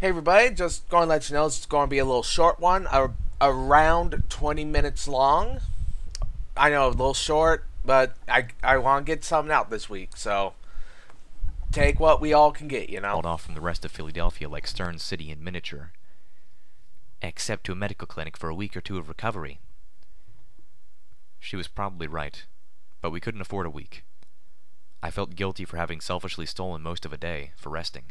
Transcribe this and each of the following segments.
Hey everybody, just going to let you know it's going to be a little short one, around 20 minutes long. I know, a little short, but I want to get something out this week, so take what we all can get, you know? Hauled off from the rest of Philadelphia like Stern City in miniature. Except to a medical clinic for a week or two of recovery. She was probably right, but we couldn't afford a week. I felt guilty for having selfishly stolen most of a day for resting.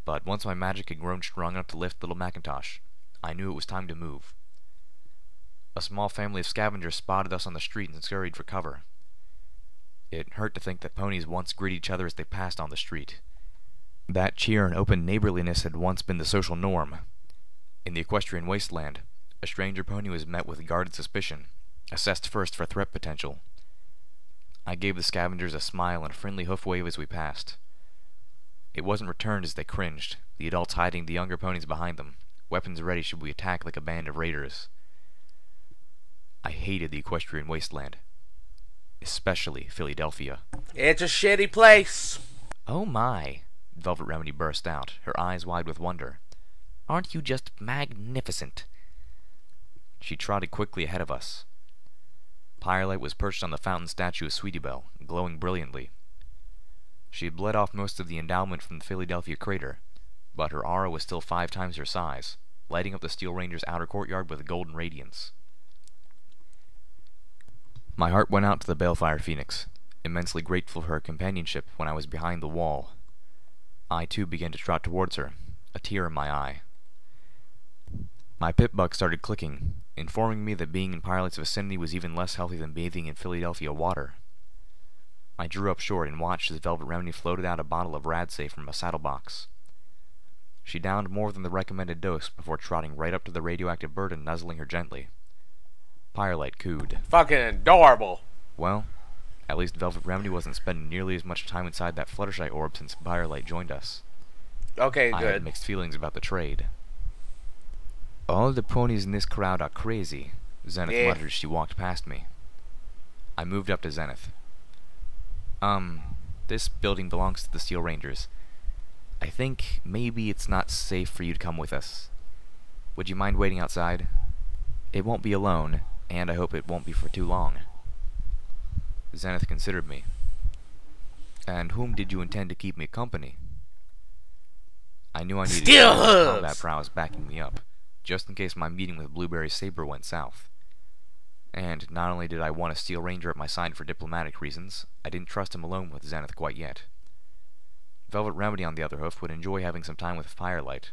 But once my magic had grown strong enough to lift little Macintosh, I knew it was time to move. A small family of scavengers spotted us on the street and scurried for cover. It hurt to think that ponies once greeted each other as they passed on the street. That cheer and open neighborliness had once been the social norm. In the equestrian wasteland, a stranger pony was met with guarded suspicion, assessed first for threat potential. I gave the scavengers a smile and a friendly hoof wave as we passed. It wasn't returned as they cringed, the adults hiding the younger ponies behind them, weapons ready should we attack like a band of raiders. I hated the equestrian wasteland. Especially Philadelphia. It's a shitty place. Oh my, Velvet Remedy burst out, her eyes wide with wonder. Aren't you just magnificent? She trotted quickly ahead of us. Firelight was perched on the fountain statue of Sweetie Belle, glowing brilliantly. She had bled off most of the endowment from the Philadelphia crater, but her aura was still 5 times her size, lighting up the Steel Ranger's outer courtyard with a golden radiance. My heart went out to the Balefire Phoenix, immensely grateful for her companionship when I was behind the wall. I too began to trot towards her, a tear in my eye. My pip-buck started clicking, informing me that being in Firelights vicinity was even less healthy than bathing in Philadelphia water. I drew up short and watched as Velvet Remedy floated out a bottle of Radsafe from a saddlebox. She downed more than the recommended dose before trotting right up to the radioactive bird and nuzzling her gently. Firelight cooed. Fucking adorable. Well, at least Velvet Remedy wasn't spending nearly as much time inside that Fluttershy orb since Firelight joined us. Okay, I good. had mixed feelings about the trade. All the ponies in this crowd are crazy, Zenith muttered as she walked past me. I moved up to Zenith. This building belongs to the Steel Rangers. I think maybe it's not safe for you to come with us. Would you mind waiting outside? It won't be alone, and I hope it won't be for too long. Zenith considered me. And whom did you intend to keep me company? I knew I needed combat prowess backing me up, just in case my meeting with Blueberry Saber went south. And not only did I want a Steel Ranger at my side for diplomatic reasons, I didn't trust him alone with Zenith quite yet. Velvet Remedy, on the other hoof, would enjoy having some time with Firelight,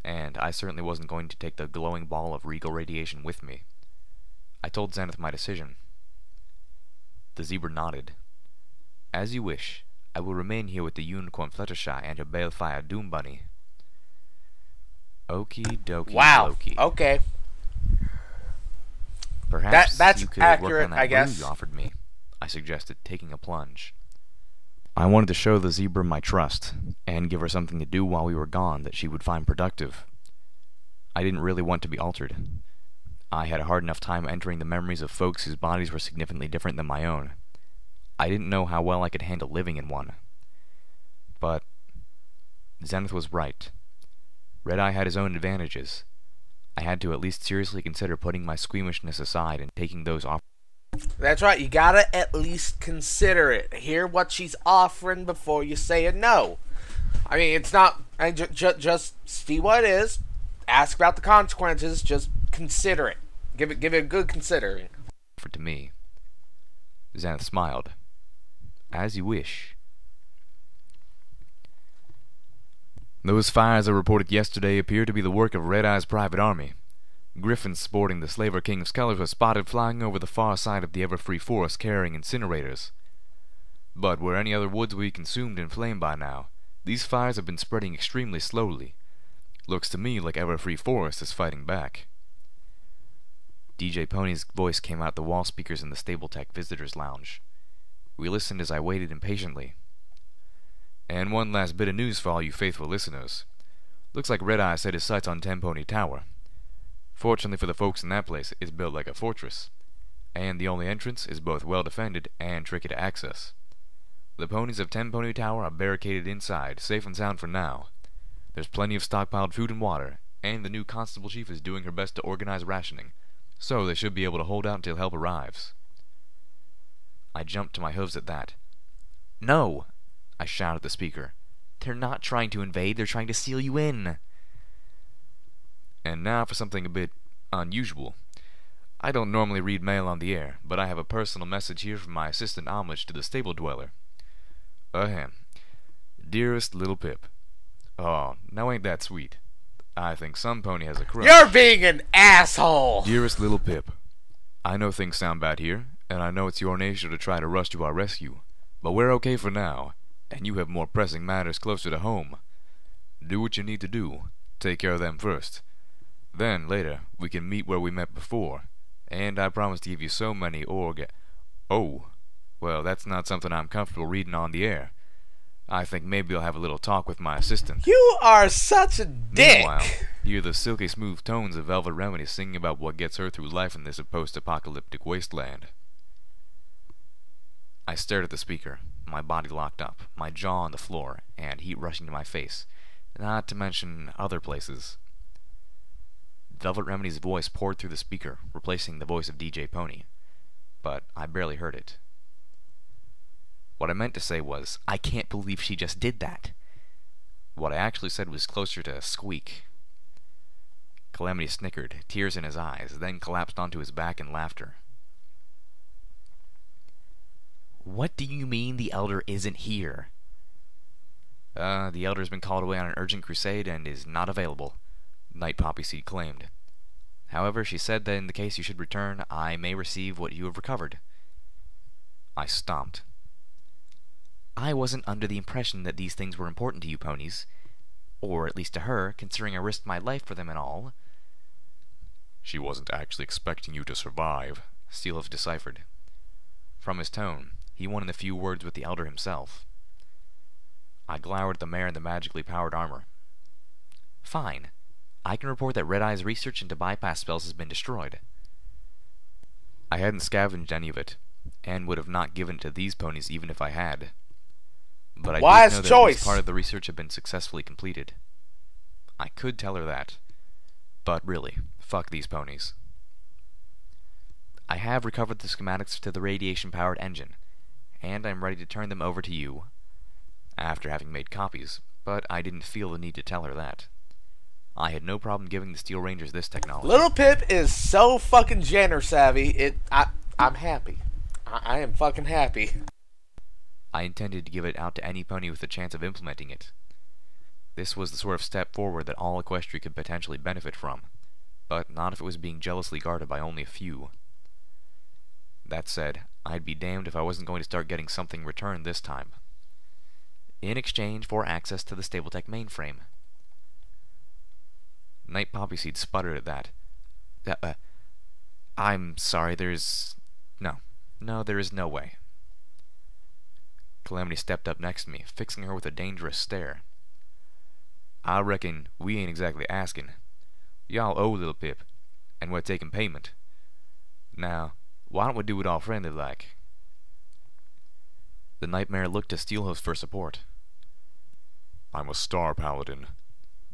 and I certainly wasn't going to take the glowing ball of regal radiation with me. I told Zenith my decision. The zebra nodded. As you wish. I will remain here with the Unicorn Fluttershy and her Balefire Doom Bunny. Okie dokie. Wow. Loki. Okay. Perhaps that's you could accurate, work on that I guess. brew you offered me, I suggested, taking a plunge. I wanted to show the zebra my trust, and give her something to do while we were gone that she would find productive. I didn't really want to be altered. I had a hard enough time entering the memories of folks whose bodies were significantly different than my own. I didn't know how well I could handle living in one. But Zenith was right. Red-Eye had his own advantages. I had to at least seriously consider putting my squeamishness aside and taking those off. That's right, you gotta at least consider it. Hear what she's offering before you say a no. I mean, it's not... just see what it is. Ask about the consequences. Just consider it. Give it a good considering. To me. Zenith smiled. As you wish. Those fires I reported yesterday appear to be the work of Red-Eye's private army. Griffins sporting the Slaver King's colors were spotted flying over the far side of the ever-free forest carrying incinerators. But were any other woods we consumed in flame by now, these fires have been spreading extremely slowly. Looks to me like ever-free forest is fighting back. DJ Pony's voice came out the wall speakers in the Stable-Tech Visitors Lounge. We listened as I waited impatiently. And one last bit of news for all you faithful listeners. Looks like Red-Eye set his sights on Ten Pony Tower. Fortunately for the folks in that place, it's built like a fortress, and the only entrance is both well defended and tricky to access. The ponies of Ten Pony Tower are barricaded inside, safe and sound for now. There's plenty of stockpiled food and water, and the new constable chief is doing her best to organize rationing, so they should be able to hold out until help arrives. I jumped to my hooves at that. No! I shouted at the speaker. They're not trying to invade, they're trying to seal you in. And now for something a bit unusual. I don't normally read mail on the air, but I have a personal message here from my assistant homage to the stable dweller. Ahem. Dearest little Pip. Oh, now ain't that sweet. I think some pony has a crush. You're being an asshole! Dearest little Pip. I know things sound bad here, and I know it's your nature to try to rush to our rescue, but we're okay for now, and you have more pressing matters closer to home. Do what you need to do. Take care of them first. Then, later, we can meet where we met before, and I promise to give you so many Oh, well, that's not something I'm comfortable reading on the air. I think maybe I'll have a little talk with my assistant. You are such a dick! Meanwhile, you hear the silky smooth tones of Velvet Remedy singing about what gets her through life in this post-apocalyptic wasteland. I stared at the speaker, my body locked up, my jaw on the floor, and heat rushing to my face, not to mention other places. Velvet Remedy's voice poured through the speaker, replacing the voice of DJ Pony, but I barely heard it. What I meant to say was, I can't believe she just did that. What I actually said was closer to a squeak. Calamity snickered, tears in his eyes, then collapsed onto his back in laughter. What do you mean the Elder isn't here? The Elder's been called away on an urgent crusade and is not available, Night Poppyseed claimed. However, she said that in the case you should return, I may receive what you have recovered. I stomped. I wasn't under the impression that these things were important to you ponies. Or at least to her, considering I risked my life for them and all. She wasn't actually expecting you to survive, Steelhoof deciphered. From his tone, he wanted a few words with the Elder himself. I glowered at the mare in the magically powered armor. Fine. I can report that Red Eye's research into bypass spells has been destroyed. I hadn't scavenged any of it, and would have not given it to these ponies even if I had. But I did know that at least part of the research had been successfully completed. I could tell her that. But really, fuck these ponies. I have recovered the schematics to the radiation-powered engine, and I'm ready to turn them over to you, after having made copies, but I didn't feel the need to tell her that. I had no problem giving the Steel Rangers this technology. Little Pip is so fucking gender savvy, I'm happy. I am fucking happy. I intended to give it out to any pony with a chance of implementing it. This was the sort of step forward that all Equestria could potentially benefit from, but not if it was being jealously guarded by only a few. That said, I'd be damned if I wasn't going to start getting something returned this time. In exchange for access to the Stabletech mainframe. Night Poppyseed sputtered at that. I'm sorry, there's... No, there is no way. Calamity stepped up next to me, fixing her with a dangerous stare. I reckon we ain't exactly asking. Y'all owe Little Pip, and we're taking payment. Now, why don't we do it all friendly like? The Nightmare looked to Steelhoof for support. I'm a Star Paladin,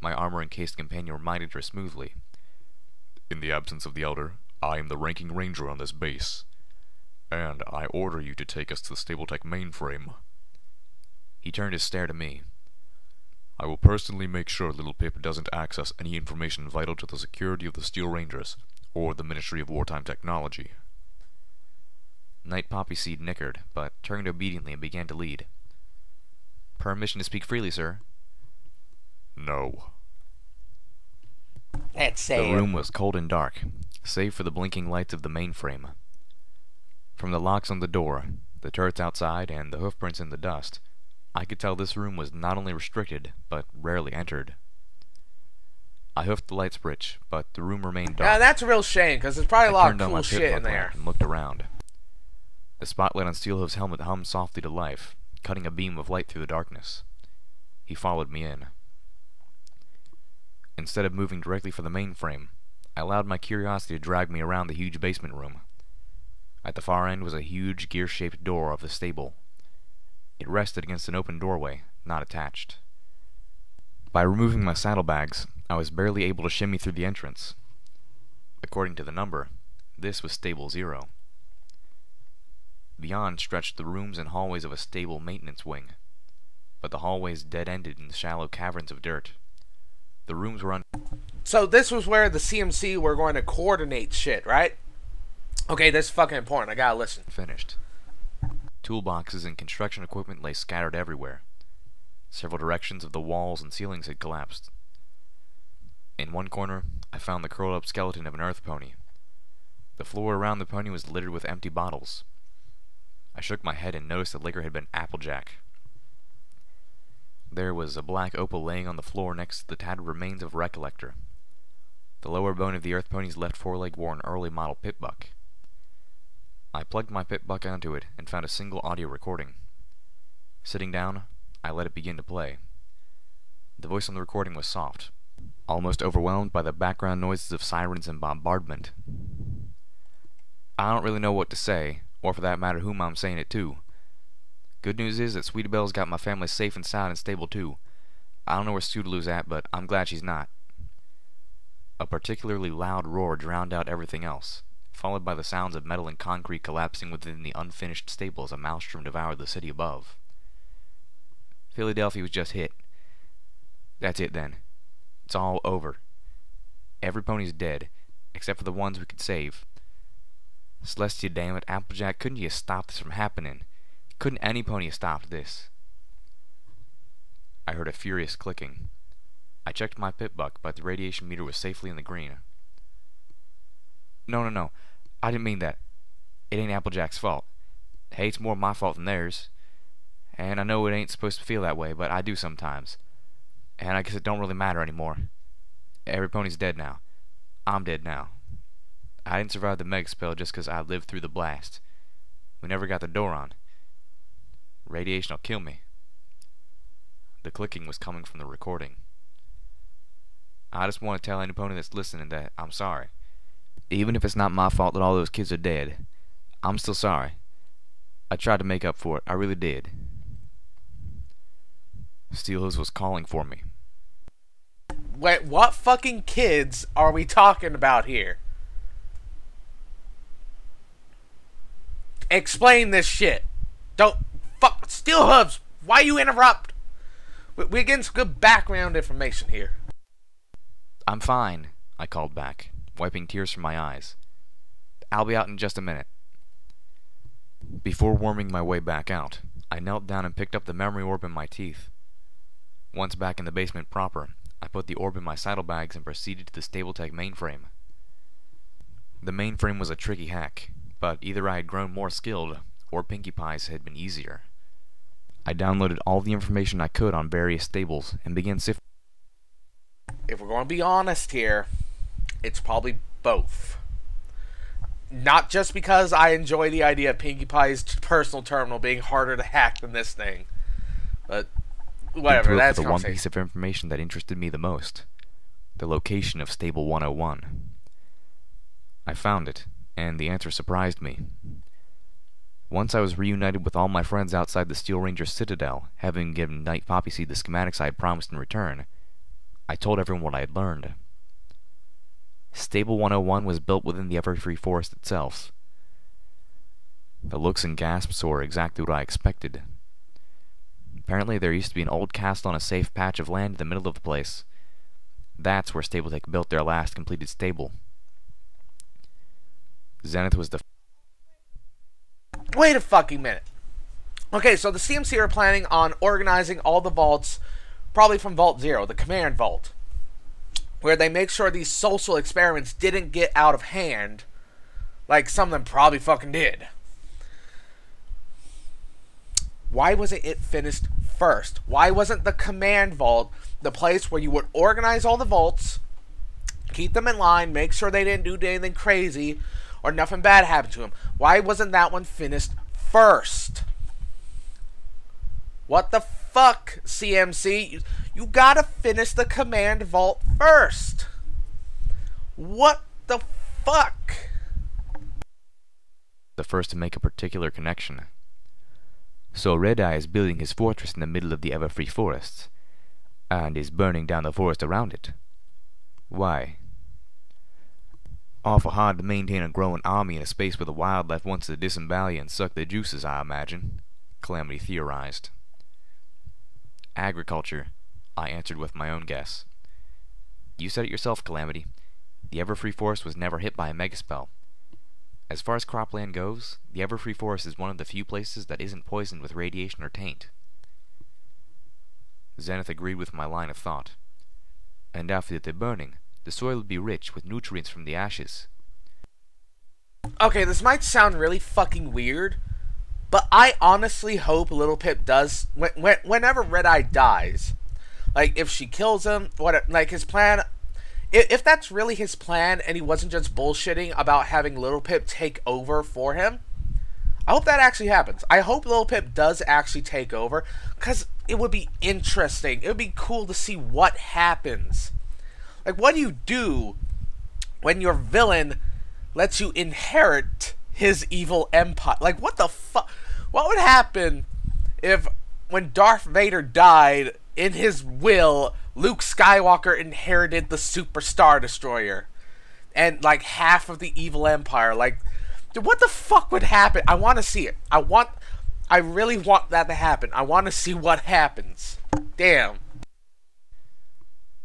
my armor-encased companion reminded her smoothly. In the absence of the Elder, I am the ranking ranger on this base, and I order you to take us to the Stabletech mainframe. He turned his stare to me. I will personally make sure Little Pip doesn't access any information vital to the security of the Steel Rangers, or the Ministry of Wartime Technology. Night Poppyseed nickered, but turned obediently and began to lead. Permission to speak freely, sir. No. That's sad. The room was cold and dark, save for the blinking lights of the mainframe. From the locks on the door, the turrets outside, and the hoofprints in the dust, I could tell this room was not only restricted, but rarely entered. I hoofed the light switch, but the room remained dark. Yeah, that's a real shame, because there's probably a lot of cool shit in there. And looked around. The spotlight on Steelhoof's helmet hummed softly to life, cutting a beam of light through the darkness. He followed me in. Instead of moving directly for the mainframe, I allowed my curiosity to drag me around the huge basement room. At the far end was a huge gear-shaped door of the stable. It rested against an open doorway, not attached. By removing my saddlebags, I was barely able to shimmy through the entrance. According to the number, this was Stable 0. Beyond stretched the rooms and hallways of a stable maintenance wing, but the hallways dead-ended in shallow caverns of dirt. The rooms were So this was where the CMC were going to coordinate shit, right? Okay, this is fucking important. I gotta listen. Finished. Toolboxes and construction equipment lay scattered everywhere. Several directions of the walls and ceilings had collapsed. In one corner, I found the curled-up skeleton of an earth pony. The floor around the pony was littered with empty bottles. I shook my head and noticed the liquor had been Applejack. There was a black opal laying on the floor next to the tattered remains of a recollector. The lower bone of the earth pony's left foreleg wore an early model pit buck. I plugged my pit buck onto it and found a single audio recording. Sitting down, I let it begin to play. The voice on the recording was soft, almost overwhelmed by the background noises of sirens and bombardment. I don't really know what to say, or for that matter whom I'm saying it to. Good news is that Sweetie Belle's got my family safe and sound and stable too. I don't know where Scootaloo's at, but I'm glad she's not. A particularly loud roar drowned out everything else, followed by the sounds of metal and concrete collapsing within the unfinished stable as a maelstrom devoured the city above. Philadelphia was just hit. That's it then. It's all over. Every pony's dead, except for the ones we could save. Celestia, damn it, Applejack, couldn't you have stopped this from happening? Couldn't any pony have stopped this? I heard a furious clicking. I checked my pit buck, but the radiation meter was safely in the green. No. I didn't mean that. It ain't Applejack's fault. Hey, it's more my fault than theirs. And I know it ain't supposed to feel that way, but I do sometimes. And I guess it don't really matter anymore. Every pony's dead now. I'm dead now. I didn't survive the meg spell just 'cause I lived through the blast. We never got the door on. Radiation'll kill me. The clicking was coming from the recording. I just want to tell any pony that's listening that I'm sorry. Even if it's not my fault that all those kids are dead, I'm still sorry. I tried to make up for it. I really did. Steelhooves was calling for me. Wait, what fucking kids are we talking about here? Explain this shit. Don't fuck Steelhooves. Why you interrupt? We're getting some good background information here. I'm fine, I called back, wiping tears from my eyes. I'll be out in just a minute. Before worming my way back out, I knelt down and picked up the memory orb in my teeth. Once back in the basement proper, I put the orb in my saddlebags and proceeded to the Stabletech mainframe. The mainframe was a tricky hack, but either I had grown more skilled, or Pinkie Pie's had been easier. I downloaded all the information I could on various stables and began sifting. If we're going to be honest here, it's probably both. Not just because I enjoy the idea of Pinkie Pie's personal terminal being harder to hack than this thing, but whatever, that's the one piece of information that interested me the most: the location of Stable 101. I found it, and the answer surprised me. Once I was reunited with all my friends outside the Steel Ranger Citadel, having given Night Poppyseed the schematics I had promised in return, I told everyone what I had learned. Stable 101 was built within the Everfree Forest itself. The looks and gasps were exactly what I expected. Apparently there used to be an old castle on a safe patch of land in the middle of the place. That's where Stabletech built their last completed stable. Zenith was the... Wait a fucking minute. Okay, so the CMC are planning on organizing all the vaults, probably from Vault 0, the command vault, where they make sure these social experiments didn't get out of hand, like some of them probably fucking did. Why wasn't it finished first? Why wasn't the command vault the place where you would organize all the vaults, keep them in line, make sure they didn't do anything crazy, or nothing bad happened to them? Why wasn't that one finished first? What the fuck, CMC? You gotta finish the command vault first. What the fuck? The first to make a particular connection. So Red Eye is building his fortress in the middle of the Everfree Forests. and is burning down the forest around it. Why? Awful hard to maintain a growing army in a space where the wildlife wants to disembowel and suck the juices, I imagine, Calamity theorized. Agriculture, I answered with my own guess. You said it yourself, Calamity. The Everfree Forest was never hit by a megaspell. As far as cropland goes, the Everfree Forest is one of the few places that isn't poisoned with radiation or taint. Zenith agreed with my line of thought. And after the burning, the soil would be rich with nutrients from the ashes. Okay, this might sound really fucking weird, but I honestly hope Little Pip does, whenever Red Eye dies, like, if she kills him, like, his plan, if that's really his plan, and he wasn't just bullshitting about having Little Pip take over for him, I hope that actually happens. I hope Little Pip does actually take over, because it would be interesting. It would be cool to see what happens. Like, what do you do when your villain lets you inherit his evil empire? Like, what the fuck? What would happen if, when Darth Vader died, in his will, Luke Skywalker inherited the Super Star Destroyer? And, like, half of the evil empire? Like, dude, what the fuck would happen? I want to see it. I really want that to happen. I want to see what happens. Damn.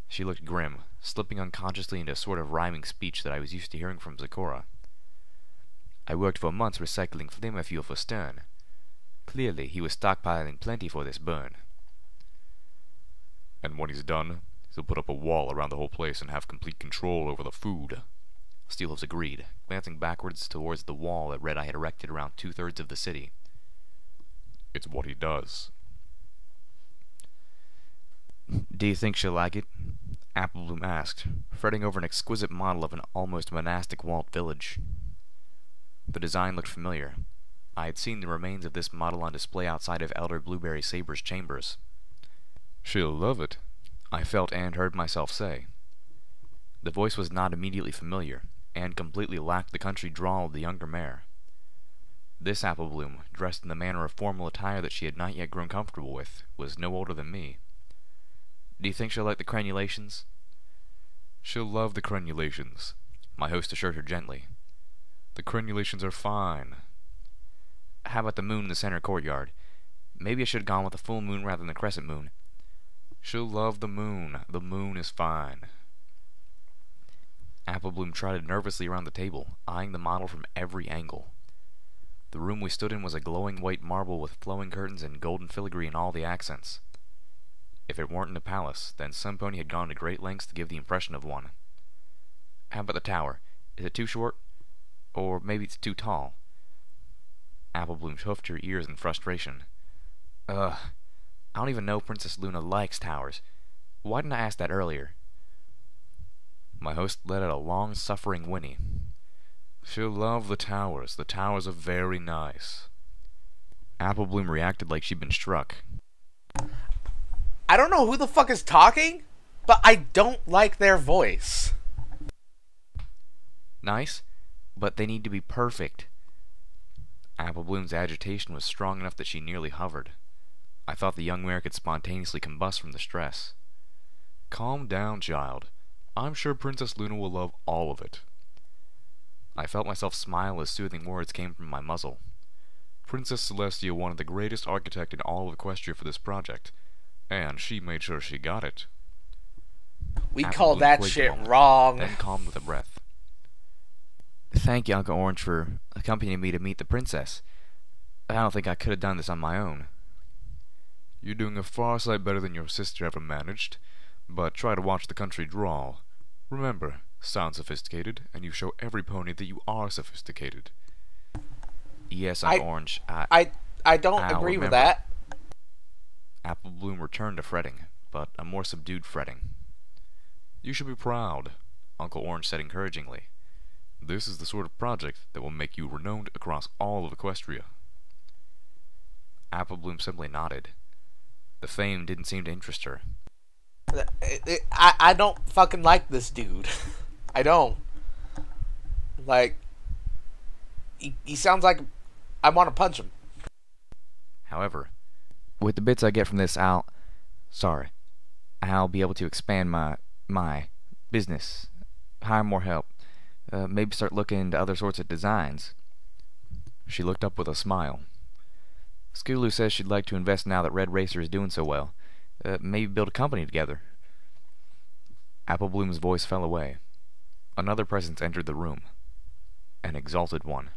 She looked grim, slipping unconsciously into a sort of rhyming speech that I was used to hearing from Zecora. I worked for months recycling flamer fuel for Stern. Clearly, he was stockpiling plenty for this burn. And when he's done, he'll put up a wall around the whole place and have complete control over the food. Steelhooves agreed, glancing backwards towards the wall that Red Eye had erected around 2/3 of the city. It's what he does. Do you think she'll like it? Applebloom asked, fretting over an exquisite model of an almost monastic walled village. The design looked familiar. I had seen the remains of this model on display outside of Elder Blueberry Saber's chambers. She'll love it, I felt and heard myself say. The voice was not immediately familiar, and completely lacked the country drawl of the younger mare. This Applebloom, dressed in the manner of formal attire that she had not yet grown comfortable with, was no older than me. Do you think she'll like the crenulations? She'll love the crenulations, my host assured her gently. The crenulations are fine. How about the moon in the center courtyard? Maybe I should have gone with the full moon rather than the crescent moon. She'll love the moon. The moon is fine. Applebloom trotted nervously around the table, eyeing the model from every angle. The room we stood in was a glowing white marble with flowing curtains and golden filigree in all the accents. If it weren't in a palace, then some pony had gone to great lengths to give the impression of one. How about the tower? Is it too short? Or maybe it's too tall? Applebloom hoofed her ears in frustration. I don't even know Princess Luna likes towers. Why didn't I ask that earlier? My host let out a long, suffering whinny. She'll love the towers. The towers are very nice. Applebloom reacted like she'd been struck. I don't know who the fuck is talking, but I don't like their voice. Nice, but they need to be perfect. Applebloom's agitation was strong enough that she nearly hovered. I thought the young mare could spontaneously combust from the stress. Calm down, child. I'm sure Princess Luna will love all of it. I felt myself smile as soothing words came from my muzzle. Princess Celestia wanted the greatest architect in all of Equestria for this project, and she made sure she got it. We call that shit wrong. Then calmed with a breath. Thank you, Uncle Orange, for accompanying me to meet the princess. I don't think I could have done this on my own. You're doing a far sight better than your sister ever managed, but try to watch the country drawl. Remember, sound sophisticated, and you show every pony that you are sophisticated. Yes, Uncle Orange, I don't agree with that. Applebloom returned to fretting, but a more subdued fretting. You should be proud, Uncle Orange said encouragingly. This is the sort of project that will make you renowned across all of Equestria. Applebloom simply nodded. The fame didn't seem to interest her. I don't fucking like this dude. I don't. Like, he sounds like I want to punch him. However, with the bits I get from this, sorry. I'll be able to expand my business, hire more help, maybe start looking into other sorts of designs. She looked up with a smile. Skulu says she'd like to invest now that Red Racer is doing so well. Maybe build a company together. Applebloom's voice fell away. Another presence entered the room. An exalted one.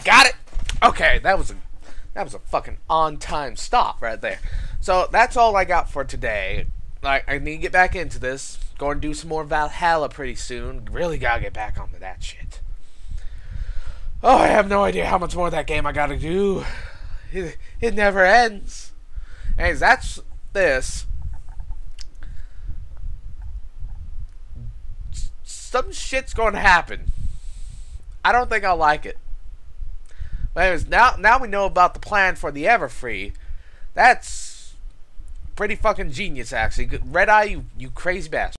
Got it. Okay, that was a fucking on-time stop right there. So that's all I got for today. Like, I need to get back into this. Go and do some more Valhalla pretty soon. Really gotta get back onto that shit. Oh, I have no idea how much more of that game I gotta do. It never ends. Anyways, that's this. Some shit's going to happen. I don't think I'll like it. But anyways, now we know about the plan for the Everfree. That's pretty fucking genius, actually. Red Eye, you crazy bastard.